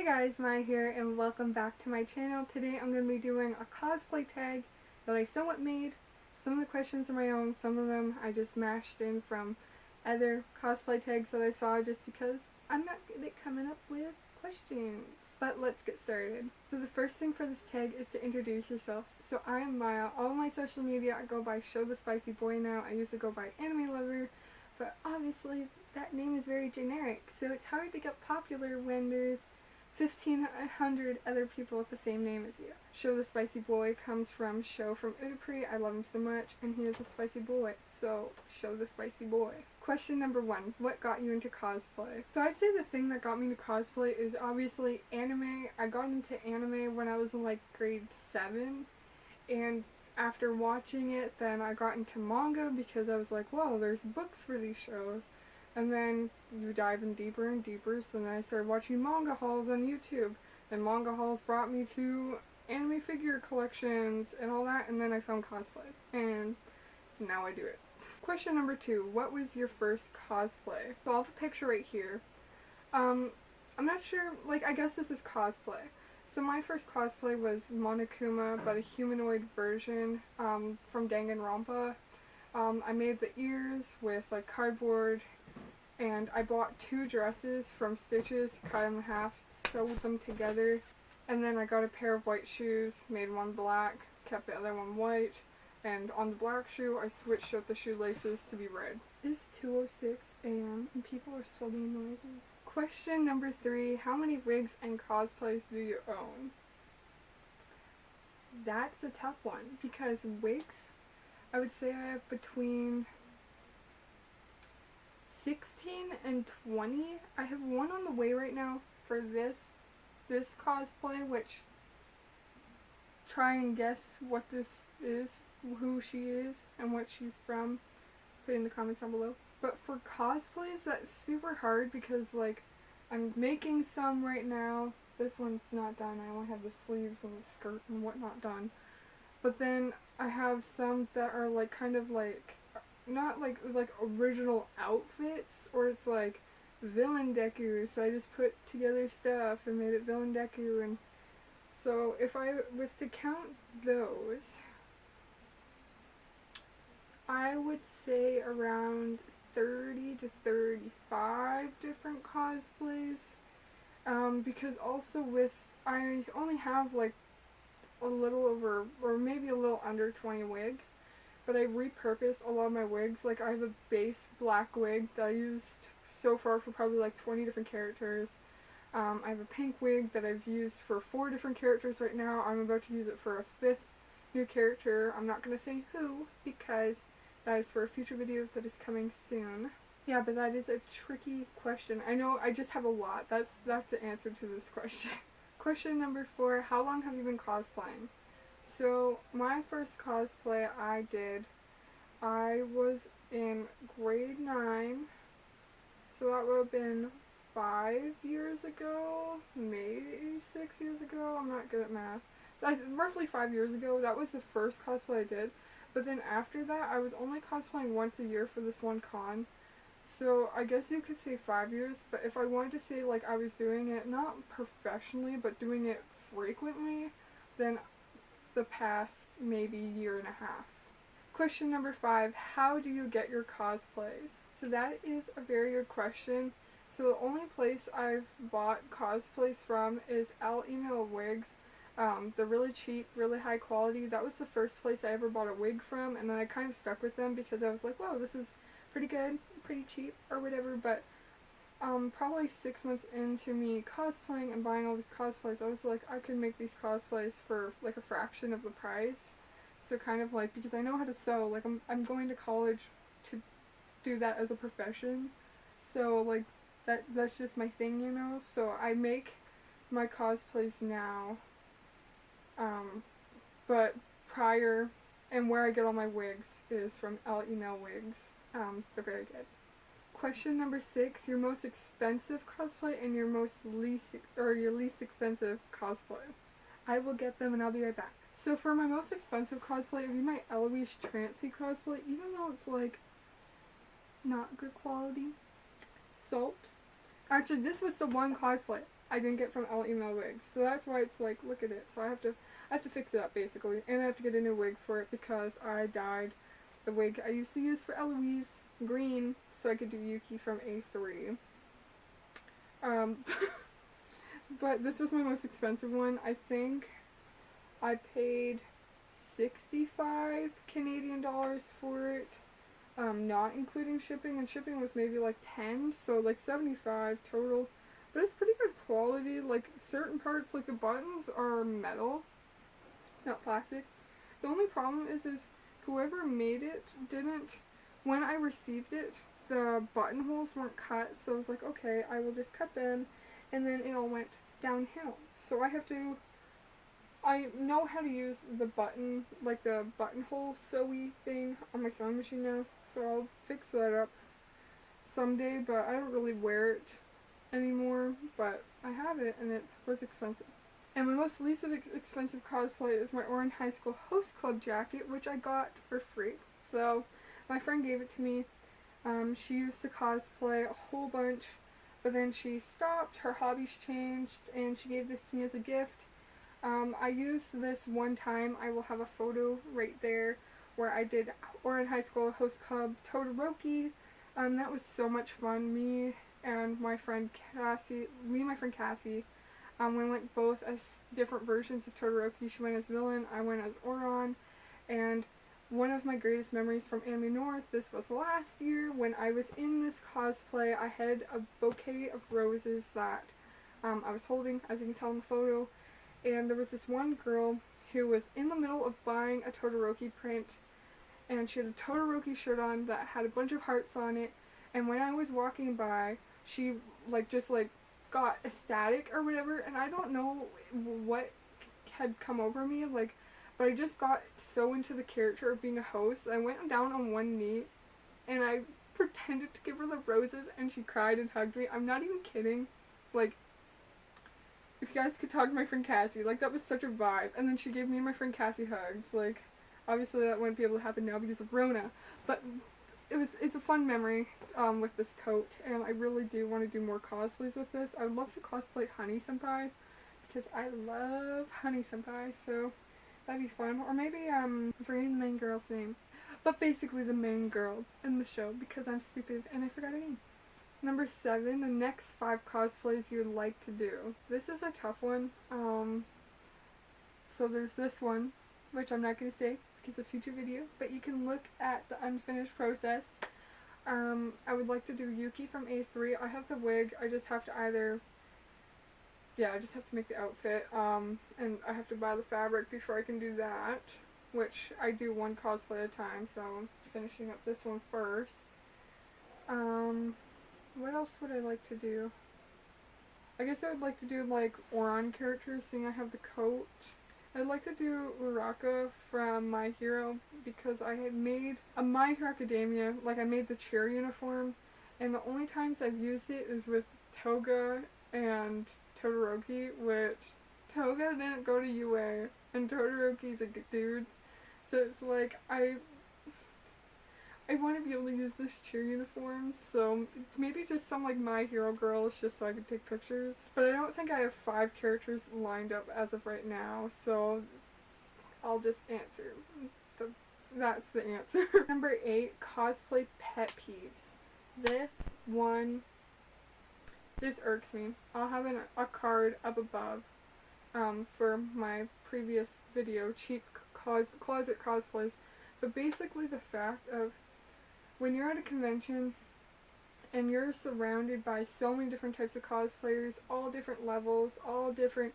Hey guys, Maya here and welcome back to my channel. Today I'm going to be doing a cosplay tag that I somewhat made. Some of the questions are my own, some of them I just mashed in from other cosplay tags that I saw just because I'm not good at coming up with questions. But let's get started. So the first thing for this tag is to introduce yourself. So I am Maya. All my social media I go by Show the Spicy Boy now. I used to go by Anime Lover, but obviously that name is very generic, so it's hard to get popular when there's 1,500 other people with the same name as you. Show the Spicy Boy comes from Show from Udapri. I love him so much, and he is a spicy boy, so Show the Spicy Boy. Question number 1. What got you into cosplay? So I'd say the thing that got me into cosplay is obviously anime. I got into anime when I was in like grade 7, and after watching it, then I got into manga because I was like, whoa, there's books for these shows. And then you dive in deeper and deeper, so then I started watching manga hauls on YouTube. And manga hauls brought me to anime figure collections and all that, and then I found cosplay. And now I do it. Question number 2. What was your first cosplay? So I'll have a picture right here. I'm not sure, I guess this is cosplay. So my first cosplay was Monokuma, but a humanoid version from Danganronpa. I made the ears with cardboard, and I bought 2 dresses from Stitches, cut them in half, sewed them together, and then I got a pair of white shoes, made one black, kept the other one white, and on the black shoe I switched out the shoelaces to be red. It's 2:06 a.m. and people are still being noisy. Question number 3. How many wigs and cosplays do you own? That's a tough one, because wigs, I would say I have between 16 and 20. I have one on the way right now for this cosplay, which try and guess what this is, who she is, and what she's from. Put in the comments down below. But for cosplays, that's super hard because I'm making some right now. This one's not done. I only have the sleeves and the skirt and whatnot done. But then I have some that are not original outfits, or it's villain deku, so I just put together stuff and made it villain deku. And so if I was to count those, I would say around 30 to 35 different cosplays, because also I only have a little over, or maybe a little under 20 wigs, but I repurpose a lot of my wigs. I have a base black wig that I used so far for probably 20 different characters. I have a pink wig that I've used for 4 different characters right now. I'm about to use it for a 5th new character. I'm not going to say who, because that is for a future video that is coming soon. Yeah, but that is a tricky question. I know I just have a lot. That's the answer to this question. Question number 4. How long have you been cosplaying? So, my first cosplay I was in grade 9, so that would have been 5 years ago, maybe 6 years ago. I'm not good at math. Roughly 5 years ago. That was the first cosplay I did. But then after that, I was only cosplaying once a year for this one con. So I guess you could say 5 years, but if I wanted to say I was doing it not professionally, but doing it frequently, then the past maybe year and a half. Question number 5. How do you get your cosplays? So that is a very good question. So the only place I've bought cosplays from is Email Wigs. They're really cheap, really high quality. That was the first place I ever bought a wig from, and then I kind of stuck with them because I was like, whoa, this is pretty good, pretty cheap, or whatever. But probably 6 months into me cosplaying and buying all these cosplays, I was like, I could make these cosplays for a fraction of the price. So kind of because I know how to sew. I'm going to college to do that as a profession. So that's just my thing, you know. So I make my cosplays now. But prior, and where I get all my wigs is from Email Wigs. They're very good. Question number 6. Your most expensive cosplay and your least expensive cosplay. I will get them and I'll be right back. So for my most expensive cosplay, it would be my Eloise Trancy cosplay, even though it's not good quality. Salt. Actually, this was the one cosplay. I didn't get from Email Wigs. So that's why it's like, look at it. So I have to fix it up basically, and I have to get a new wig for it because I dyed the wig I used to use for Eloise green so I could do Yuki from A3. But this was my most expensive one. I think I paid 65 Canadian dollars for it, not including shipping, and shipping was maybe like 10, so like 75 total. But it's pretty good quality. Like certain parts, like the buttons are metal, not plastic. The only problem is whoever made it didn't, when I received it, the buttonholes weren't cut, so I was like, okay, I will just cut them, and then it all went downhill. So I know how to use the button, like the buttonhole sewy thing on my sewing machine now, so I'll fix that up someday, but I don't really wear it anymore, but I have it, and it was expensive. And my most least expensive cosplay is my Orange High School Host Club jacket, which I got for free. So my friend gave it to me. She used to cosplay a whole bunch, but then she stopped, her hobbies changed, and she gave this to me as a gift. I used this one time. I will have a photo right there where I did Orange High School Host Club Todoroki. That was so much fun. Me and my friend Cassie, we went both as different versions of Todoroki. She went as villain, I went as Oron, and one of my greatest memories from Anime North, this was last year, when I was in this cosplay, I had a bouquet of roses that I was holding, as you can tell in the photo, and there was this one girl who was in the middle of buying a Todoroki print, and she had a Todoroki shirt on that had a bunch of hearts on it, and when I was walking by, she just got ecstatic or whatever, and I don't know what had come over me, but I just got so into the character of being a host. I went down on one knee, and I pretended to give her the roses, and she cried and hugged me. I'm not even kidding. Like, if you guys could talk to my friend Cassie, that was such a vibe. And then she gave me and my friend Cassie hugs. Obviously that wouldn't be able to happen now because of Rona, but it's a fun memory with this coat, and I really do want to do more cosplays with this. I would love to cosplay Honey Senpai, because I love Honey Senpai, so that'd be fun. Or maybe, I'm forgetting the main girl's name, but basically the main girl in the show, because I'm stupid and I forgot her name. Number 7, the next 5 cosplays you would like to do. This is a tough one. So there's this one, which I'm not going to say because of future video, but you can look at the unfinished process. I would like to do Yuki from A3. I have the wig. I just have to I just have to make the outfit, and I have to buy the fabric before I can do that, which I do one cosplay at a time, so I'm finishing up this one first. What else would I like to do? I guess I would like to do, Oron characters, seeing I have the coat. I'd like to do Uraka from My Hero, because I had made a My Hero Academia, I made the cheer uniform, and the only times I've used it is with Toga and Todoroki, which Toga didn't go to UA, and Todoroki's a good dude, so it's I want to be able to use this cheer uniform, so maybe just some My Hero girls just so I could take pictures. But I don't think I have 5 characters lined up as of right now, so I'll just answer. That's the answer. Number 8, Cosplay Pet Peeves. This irks me. I'll have a card up above for my previous video, cheap closet cosplays. But basically the fact of when you're at a convention and you're surrounded by so many different types of cosplayers, all different levels, all different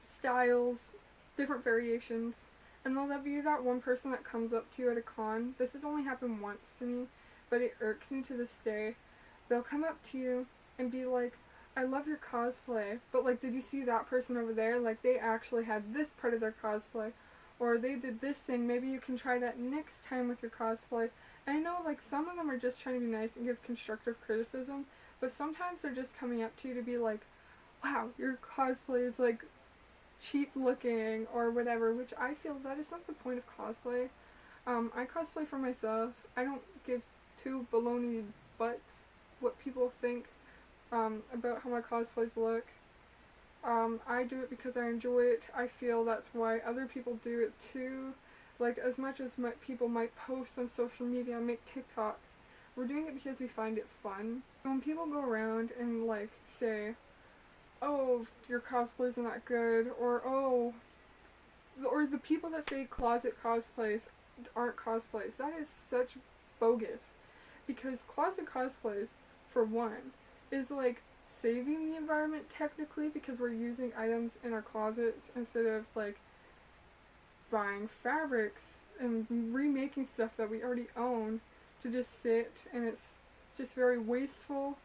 styles, different variations, and there'll be that one person that comes up to you at a con. This has only happened once to me, but it irks me to this day. They'll come up to you and be like, I love your cosplay, but did you see that person over there? They actually had this part of their cosplay, or they did this thing, maybe you can try that next time with your cosplay. And I know, some of them are just trying to be nice and give constructive criticism, but sometimes they're just coming up to you to be like, wow, your cosplay is, cheap looking, or whatever, which I feel that is not the point of cosplay. I cosplay for myself. I don't give 2 baloney butts what people think, about how my cosplays look. I do it because I enjoy it. I feel that's why other people do it too. Like, as much as people might post on social media and make TikToks, we're doing it because we find it fun. When people go around and, like, say, oh, your cosplays are not good, or the people that say closet cosplays aren't cosplays, that is such bogus. Because closet cosplays, for one, is like saving the environment technically, because we're using items in our closets instead of like buying fabrics and remaking stuff that we already own to just sit, and it's just very wasteful.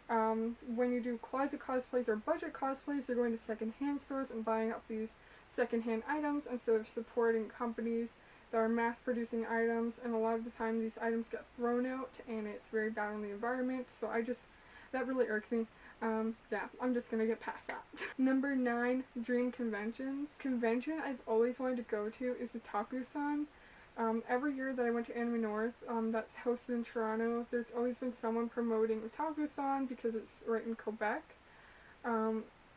When you do closet cosplays or budget cosplays, they're going to secondhand stores and buying up these secondhand items instead of supporting companies that are mass producing items, and a lot of the time these items get thrown out and it's very bad on the environment, so that really irks me. Yeah, I'm just gonna get past that. Number 9, dream conventions. Convention I've always wanted to go to is the Takuthon. Every year that I went to Anime North, that's hosted in Toronto, there's always been someone promoting the Takuthon because it's right in Quebec.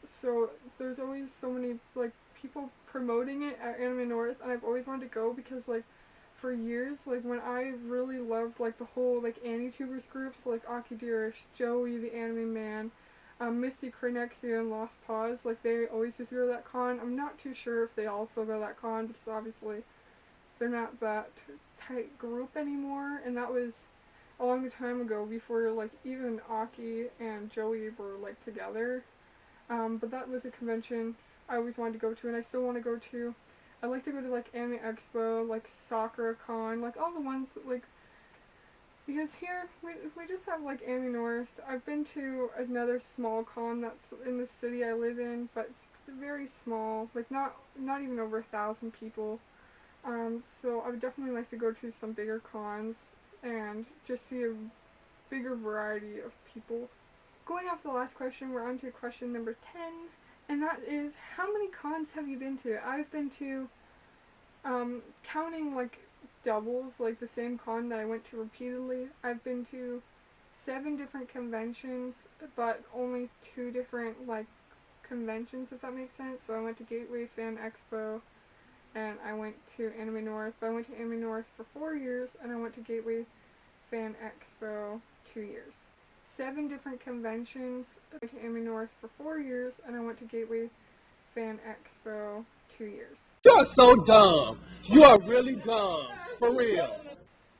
So there's always so many, like, people promoting it at Anime North, and I've always wanted to go because, like, for years, like, when I really loved, like, the whole, like, AniTubers groups, like Akidirish, Joey, the Anime Man, Misty, Cronexia, and Lost Paws, like, they always used to go to that con. I'm not too sure if they also go to that con, because obviously they're not that tight group anymore, and that was a long time ago, before, like, even Aki and Joey were, like, together. But that was a convention I always wanted to go to, and I still want to go to. I like to go to, like, Anime Expo, like, Sakura Con, like, all the ones that, like, because here, we just have, like, Anime North. I've been to another small con that's in the city I live in, but it's very small, like, not even over 1,000 people. So I would definitely like to go to some bigger cons and just see a bigger variety of people. Going off the last question, we're on to question number 10, and that is, how many cons have you been to? I've been to, counting, like, doubles, like the same con that I went to repeatedly, I've been to 7 different conventions, but only 2 different, like, conventions, if that makes sense. So I went to Gateway Fan Expo, and I went to Anime North, but I went to Anime North for 4 years, and I went to Gateway Fan Expo 2 years. 7 different conventions. I went to Anime North for 4 years, and I went to Gateway Fan Expo 2 years. You're so dumb. You are really dumb. For real.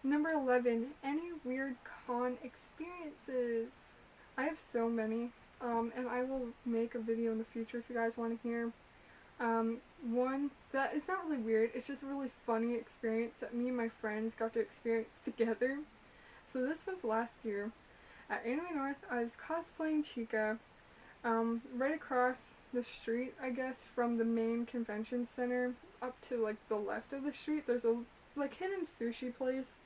Number 11. Any weird con experiences? I have so many, and I will make a video in the future if you guys want to hear. One that it's not really weird, it's just a really funny experience that me and my friends got to experience together. So this was last year at Anime North. I was cosplaying Chica, right across the street, I guess, from the main convention center up to, like, the left of the street. There's a, like, hidden sushi place,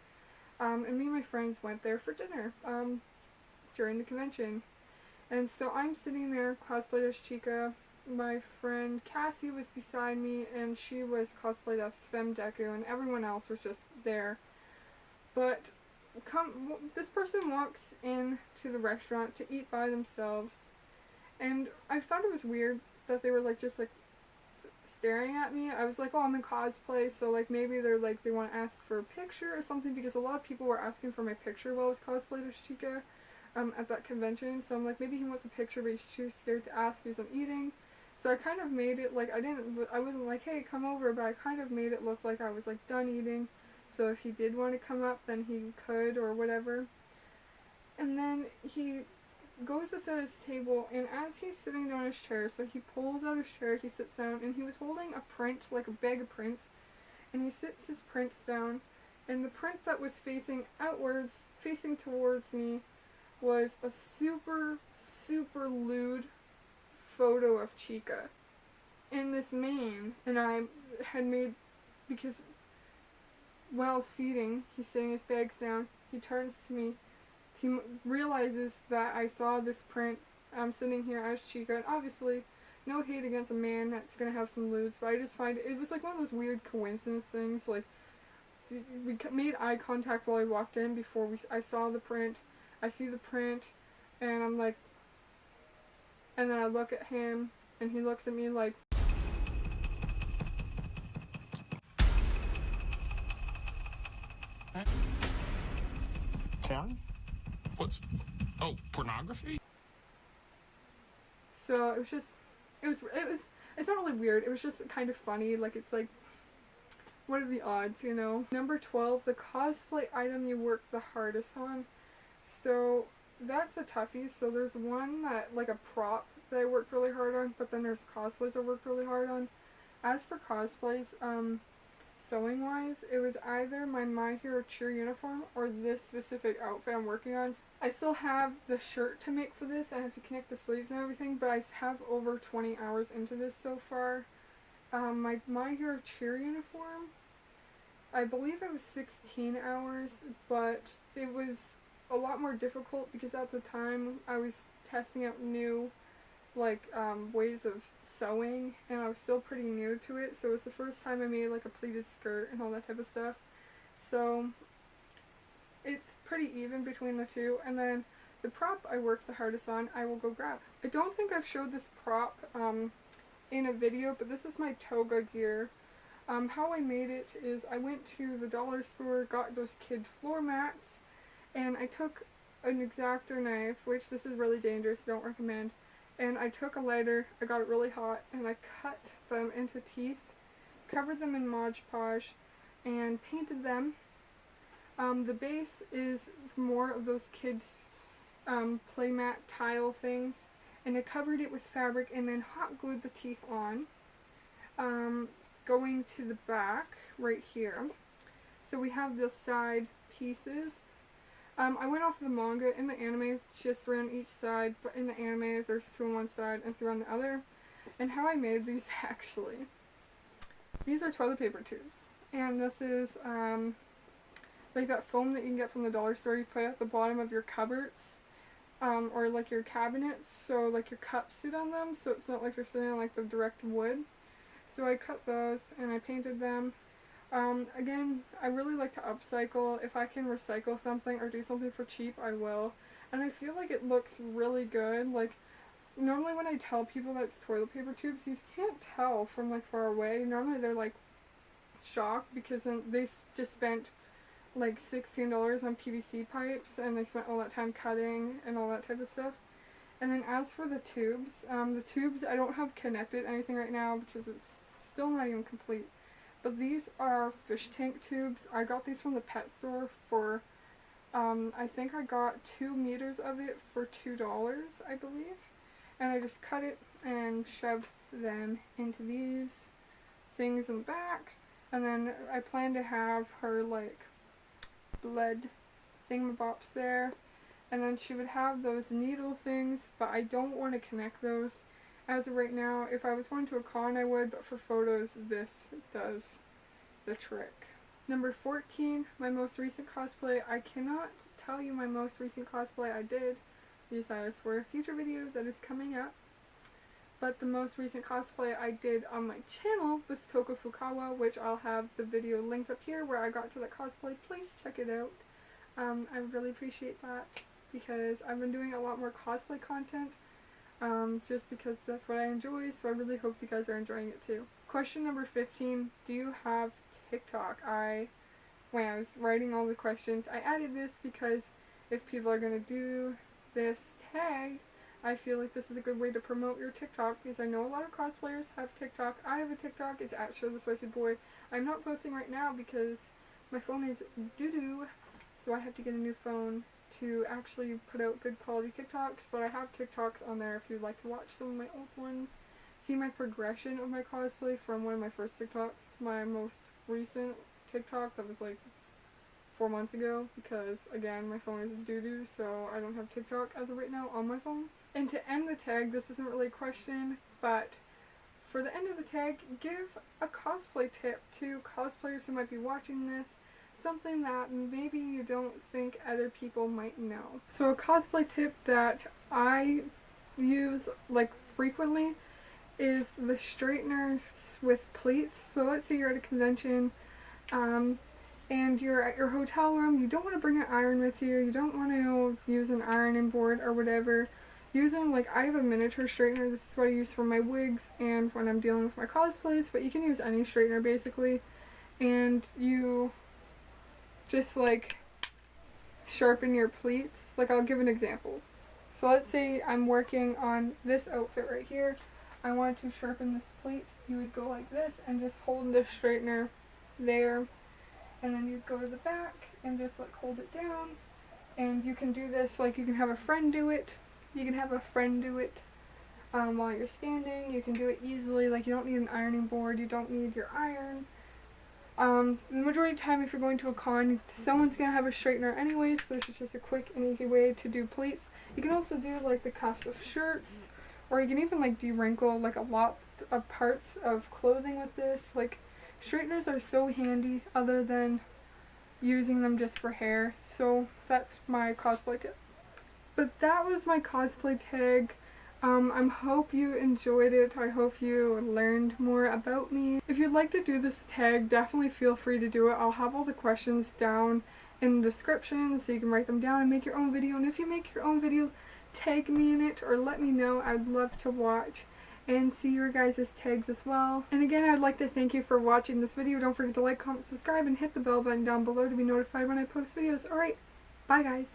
and me and my friends went there for dinner, during the convention. And so I'm sitting there cosplayed as Chica. My friend Cassie was beside me, and she was cosplayed as Femme Deku, and everyone else was just there. But this person walks in to the restaurant to eat by themselves, and I thought it was weird that they were, like, just, like, staring at me. I was like, oh, I'm in cosplay, so, like, maybe they're, like, they want to ask for a picture or something, because a lot of people were asking for my picture while I was cosplayed as Chica, at that convention. So I'm like, maybe he wants a picture, but he's too scared to ask because I'm eating. So I kind of made it, like, I wasn't like, hey, come over, but I kind of made it look like I was, like, done eating. So if he did want to come up, then he could, or whatever. And then he goes to set his table, and as he's sitting down in his chair, so he pulls out his chair, he sits down, and he was holding a print, like a bag of prints, and he sits his prints down, and the print that was facing outwards, facing towards me, was a super, super lewd photo of Chica. And this man and I had made, because while seating, he's setting his bags down, he turns to me, he realizes that I saw this print, I'm sitting here as Chica, and obviously, no hate against a man that's gonna have some lewds, but I just find it was like one of those weird coincidence things. Like, we made eye contact while I walked in before I saw the print. I see the print, and I'm like, and then I look at him, and he looks at me like, Porn? What's... Oh, pornography? so it was just, it's not really weird, it was just kind of funny, like, it's like, what are the odds, you know? Number 12, the cosplay item you work the hardest on. So that's a toughie. So there's one that, like a prop that I worked really hard on, but then there's cosplays I worked really hard on. As for cosplays, sewing wise, it was either my Hero cheer uniform or this specific outfit I'm working on. I still have the shirt to make for this. I have to connect the sleeves and everything, but I have over 20 hours into this so far. My Hero cheer uniform, I believe it was 16 hours, but it was a lot more difficult because at the time I was testing out new, like, ways of sewing, and I was still pretty new to it, so it was the first time I made, like, a pleated skirt and all that type of stuff. So it's pretty even between the two, and then the prop I worked the hardest on, I will go grab. I don't think I've showed this prop, in a video, but this is my Toga Gear. How I made it is I went to the dollar store, got those kid floor mats, and I took an X-Acto knife, which this is really dangerous, don't recommend, and I took a lighter, I got it really hot, and I cut them into teeth, covered them in Mod Podge, and painted them. The base is more of those kids' playmat tile things, and I covered it with fabric and then hot glued the teeth on. Going to the back, right here, so we have the side pieces. I went off the manga. In the anime, it's just 3 on each side, but in the anime, there's 2 on one side and 3 on the other. And how I made these, actually, these are toilet paper tubes, and this is, like that foam that you can get from the dollar store you put at the bottom of your cupboards. Or like your cabinets, so like your cups sit on them, so it's not like they're sitting on like the direct wood. So I cut those and I painted them. Again, I really like to upcycle. If I can recycle something or do something for cheap, I will. And I feel like it looks really good. Like, normally when I tell people that it's toilet paper tubes, you can't tell from like far away. Normally they're like shocked because then they just spent like $16 on PVC pipes, and they spent all that time cutting and all that type of stuff. And then as for the tubes I don't have connected anything right now because it's still not even complete. But these are fish tank tubes. I got these from the pet store for, I think I got 2 meters of it for $2, I believe. And I just cut it and shoved them into these things in the back. And then I plan to have her like blood thingamabobs there, and then she would have those needle things, but I don't want to connect those as of right now. If I was going to a con I would, but for photos this does the trick. Number 14, my most recent cosplay. I cannot tell you my most recent cosplay I did, these are for a future video that is coming up. But the most recent cosplay I did on my channel was Toka Fukawa, which I'll have the video linked up here where I got to that cosplay. Please check it out. I really appreciate that because I've been doing a lot more cosplay content just because that's what I enjoy, so I really hope you guys are enjoying it too. Question number 15, do you have TikTok? When I was writing all the questions, I added this because if people are going to do this tag, I feel like this is a good way to promote your TikTok because I know a lot of cosplayers have TikTok. I have a TikTok. It's at Show the Spicy Boy. I'm not posting right now because my phone is doo-doo, so I have to get a new phone to actually put out good quality TikToks, but I have TikToks on there if you'd like to watch some of my old ones. See my progression of my cosplay from one of my first TikToks to my most recent TikTok that was like 4 months ago because, again, my phone is doo-doo, so I don't have TikTok as of right now on my phone. And to end the tag, this isn't really a question, but for the end of the tag, give a cosplay tip to cosplayers who might be watching this, something that maybe you don't think other people might know. So a cosplay tip that I use like frequently is the straighteners with pleats. So let's say you're at a convention and you're at your hotel room, you don't want to bring an iron with you, you don't want to use an ironing board or whatever. using, like, I have a miniature straightener. This is what I use for my wigs and when I'm dealing with my cosplays, but you can use any straightener basically. And you just, like, sharpen your pleats. Like, I'll give an example. So let's say I'm working on this outfit right here. I want to sharpen this pleat. You would go like this and just hold the straightener there. And then you'd go to the back and just, like, hold it down. And you can do this, like, you can have a friend do it. You can have a friend do it while you're standing. You can do it easily. Like, you don't need an ironing board. You don't need your iron. The majority of the time, if you're going to a con, someone's going to have a straightener anyway, so this is just a quick and easy way to do pleats. You can also do, like, the cuffs of shirts, or you can even, like, de-wrinkle, like, a lot of parts of clothing with this. Like, straighteners are so handy other than using them just for hair. So that's my cosplay tip. But that was my cosplay tag. I hope you enjoyed it. I hope you learned more about me. If you'd like to do this tag, definitely feel free to do it. I'll have all the questions down in the description so you can write them down and make your own video. And if you make your own video, tag me in it or let me know. I'd love to watch and see your guys' tags as well. And again, I'd like to thank you for watching this video. Don't forget to like, comment, subscribe, and hit the bell button down below to be notified when I post videos. Alright, bye guys.